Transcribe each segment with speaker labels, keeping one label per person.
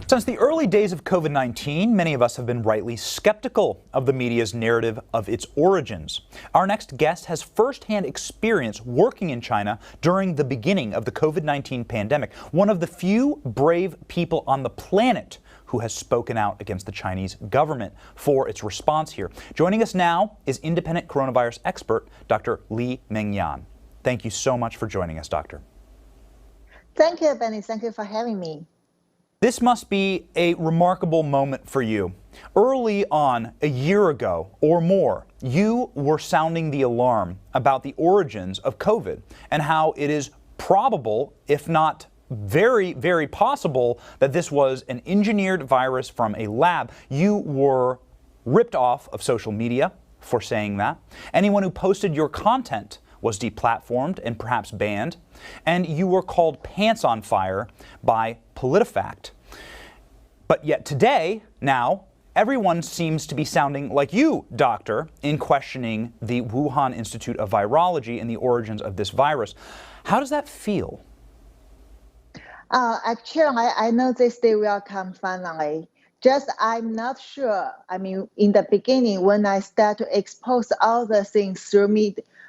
Speaker 1: Since the early days of COVID-19, many of us have been rightly skeptical of the media's narrative of its origins. Our next guest has firsthand experience working in China during the beginning of the COVID-19 pandemic, one of the few brave people on the planet who has spoken out against the Chinese government for its response here. Joining us now is independent coronavirus expert Dr. Li-Meng Yan. Thank you so much for joining us, Doctor.
Speaker 2: Thank you, Benny. Thank you for having me.
Speaker 1: This must be a remarkable moment for you. Early on, a year ago or more, you were sounding the alarm about the origins of COVID and how it is probable, if not very, very possible, that this was an engineered virus from a lab. You were ripped off of social media for saying that. Anyone who posted your content was deplatformed and perhaps banned, and you were called pants on fire by PolitiFact. But yet today, now, everyone seems to be sounding like you, Doctor, in questioning the Wuhan Institute of Virology and the origins of this virus. How does that feel?
Speaker 2: Actually, I know this day will come finally. Just I'm not sure. I mean, in the beginning, when I start to expose all the things through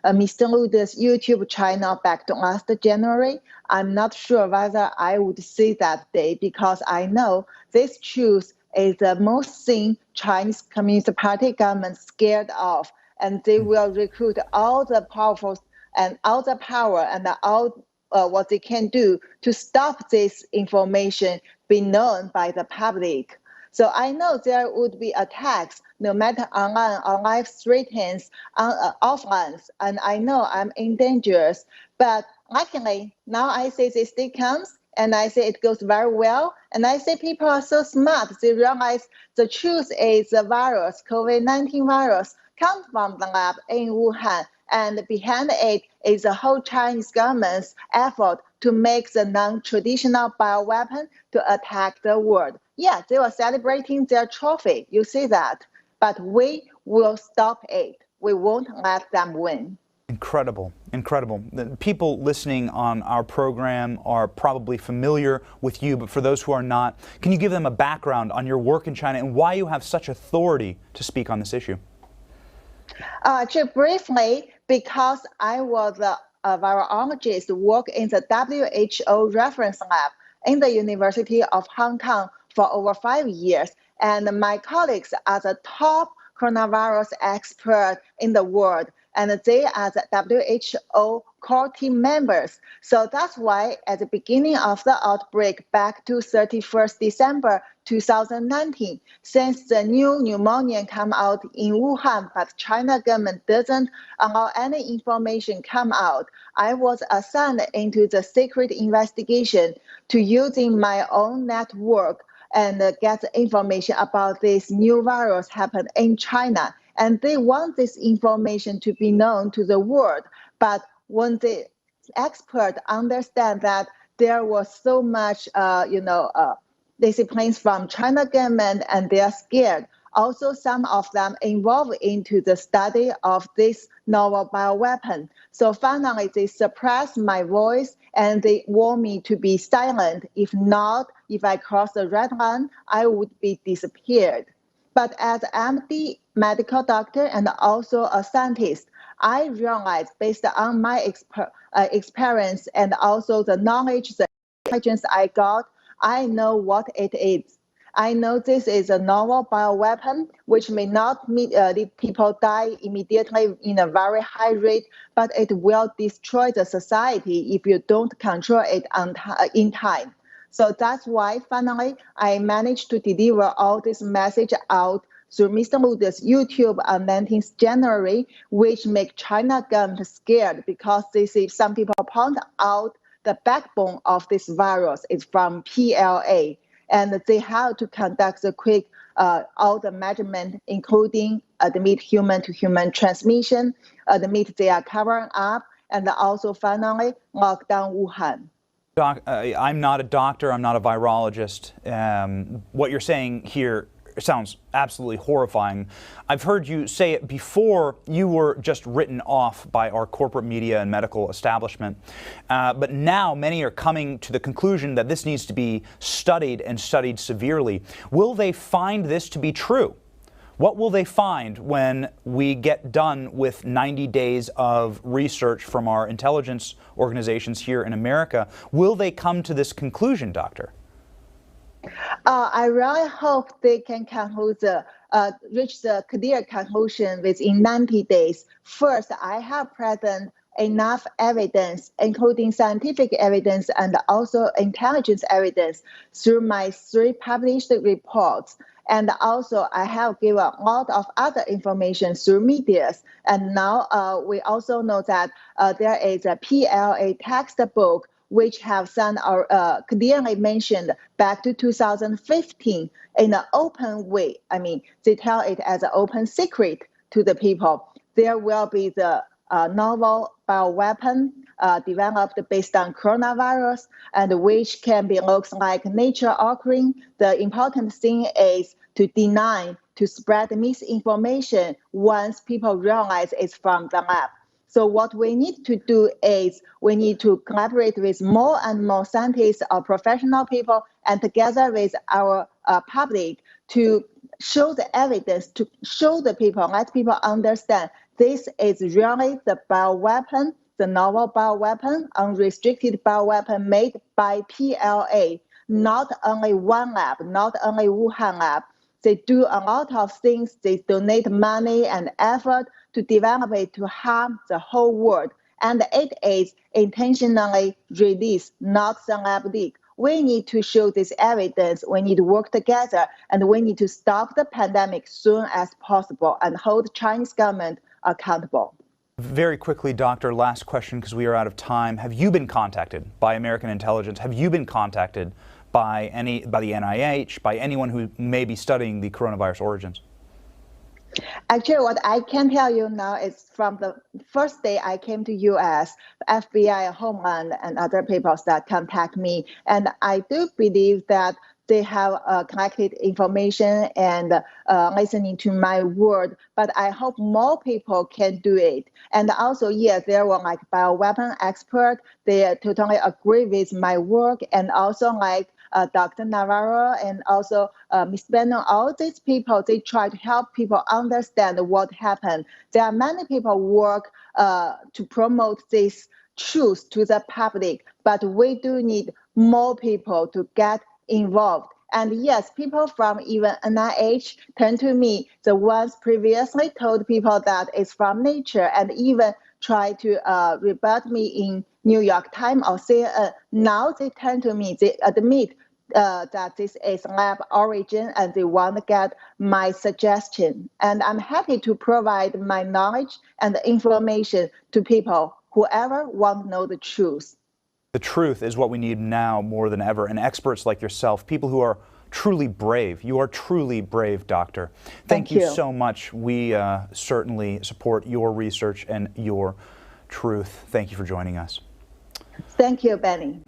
Speaker 2: Mr. Lude's YouTube channel back to last January, I'm not sure whether I would see that day, because I know this truth is the most thing Chinese Communist Party government scared of, and they will recruit all the powerful and all the power and all what they can do to stop this information being known by the public. So I know there would be attacks, no matter online or live threats, offline, and I know I'm in danger. But luckily, now I say this day comes, and I say it goes very well, and I say people are so smart, they realize the truth is the virus, COVID-19 virus, comes from the lab in Wuhan, and behind it is the whole Chinese government's effort to make the non-traditional bioweapon to attack the world. Yeah, they were celebrating their trophy, you see that, but we will stop it. We won't let them win.
Speaker 1: Incredible, incredible. The people listening on our program are probably familiar with you, but for those who are not, can you give them a background on your work in China and why you have such authority to speak on this issue?
Speaker 2: Just briefly, because I was a virologist work in the WHO reference lab in the University of Hong Kong for over 5 years, and my colleagues are the top coronavirus expert in the world, and they are the WHO core team members. So that's why at the beginning of the outbreak back to 31st December 2019, since the new pneumonia come out in Wuhan, but China government doesn't allow any information come out, I was assigned into the secret investigation to using my own network and get information about this new virus happened in China. And they want this information to be known to the world. But when the experts understand that there was so much, disciplines from China government and they are scared, also some of them involved into the study of this novel bioweapon. So finally, they suppressed my voice and they want me to be silent. If not, if I cross the red line, I would be disappeared. But as an MD medical doctor and also a scientist, I realized based on my experience and also the knowledge, the intelligence I got, I know what it is. I know this is a novel bioweapon, which may not lead people die immediately in a very high rate, but it will destroy the society if you don't control it in time. So that's why finally I managed to deliver all this message out through Mr. Lude's YouTube on 19th January, which make China government scared because they see some people point out the backbone of this virus is from PLA. And they have to conduct the quick, all the measurement, including admit human-to-human transmission, admit they are covering up, and also finally lock down Wuhan.
Speaker 1: Doc, I'm not a doctor, I'm not a virologist. What you're saying here sounds absolutely horrifying. I've heard you say it before. You were just written off by our corporate media and medical establishment. But now many are coming to the conclusion that this needs to be studied and studied severely. Will they find this to be true? What will they find when we get done with 90 days of research from our intelligence organizations here in America? Will they come to this conclusion, Doctor?
Speaker 2: I really hope they can reach the clear conclusion within 90 days. First, I have present enough evidence, including scientific evidence and also intelligence evidence, through my 3 published reports. And also, I have given a lot of other information through medias. And now we also know that there is a PLA textbook which have some clearly mentioned back to 2015 in an open way. I mean, they tell it as an open secret to the people. There will be the novel bioweapon developed based on coronavirus, and which can be looks like nature occurring. The important thing is to deny, to spread misinformation once people realize it's from the lab. So what we need to do is we need to collaborate with more and more scientists or professional people, and together with our public to show the evidence, to show the people, let people understand this is really the bioweapon, the novel bioweapon, unrestricted bioweapon made by PLA, not only one lab, not only Wuhan lab. They do a lot of things. They donate money and effort to develop it to harm the whole world. And it is intentionally released, not the lab leak. We need to show this evidence. We need to work together, and we need to stop the pandemic soon as possible and hold the Chinese government accountable.
Speaker 1: Very quickly, Doctor, last question because we are out of time. Have you been contacted by American intelligence? Have you been contacted by the NIH, by anyone who may be studying the coronavirus origins?
Speaker 2: Actually, what I can tell you now is from the first day I came to U.S., FBI, Homeland, and other people that contact me. And I do believe that they have collected information and listening to my word. But I hope more people can do it. And also, yes, there were like bioweapon experts. They totally agree with my work. And also like Dr. Navarro and also Ms. Bannon, all these people, they try to help people understand what happened. There are many people work to promote this truth to the public, but we do need more people to get involved. And yes, people from even NIH turn to me, the ones previously told people that it's from nature and even try to rebut me in New York Times or CNN. Now they turn to me, they admit that this is lab origin and they want to get my suggestion. And I'm happy to provide my knowledge and information to people, whoever want to know the truth.
Speaker 1: The truth is what we need now more than ever, and experts like yourself, people who are truly brave. You are truly brave, Doctor. Thank you so much. We certainly support your research and your truth. Thank you for joining us.
Speaker 2: Thank you, Benny.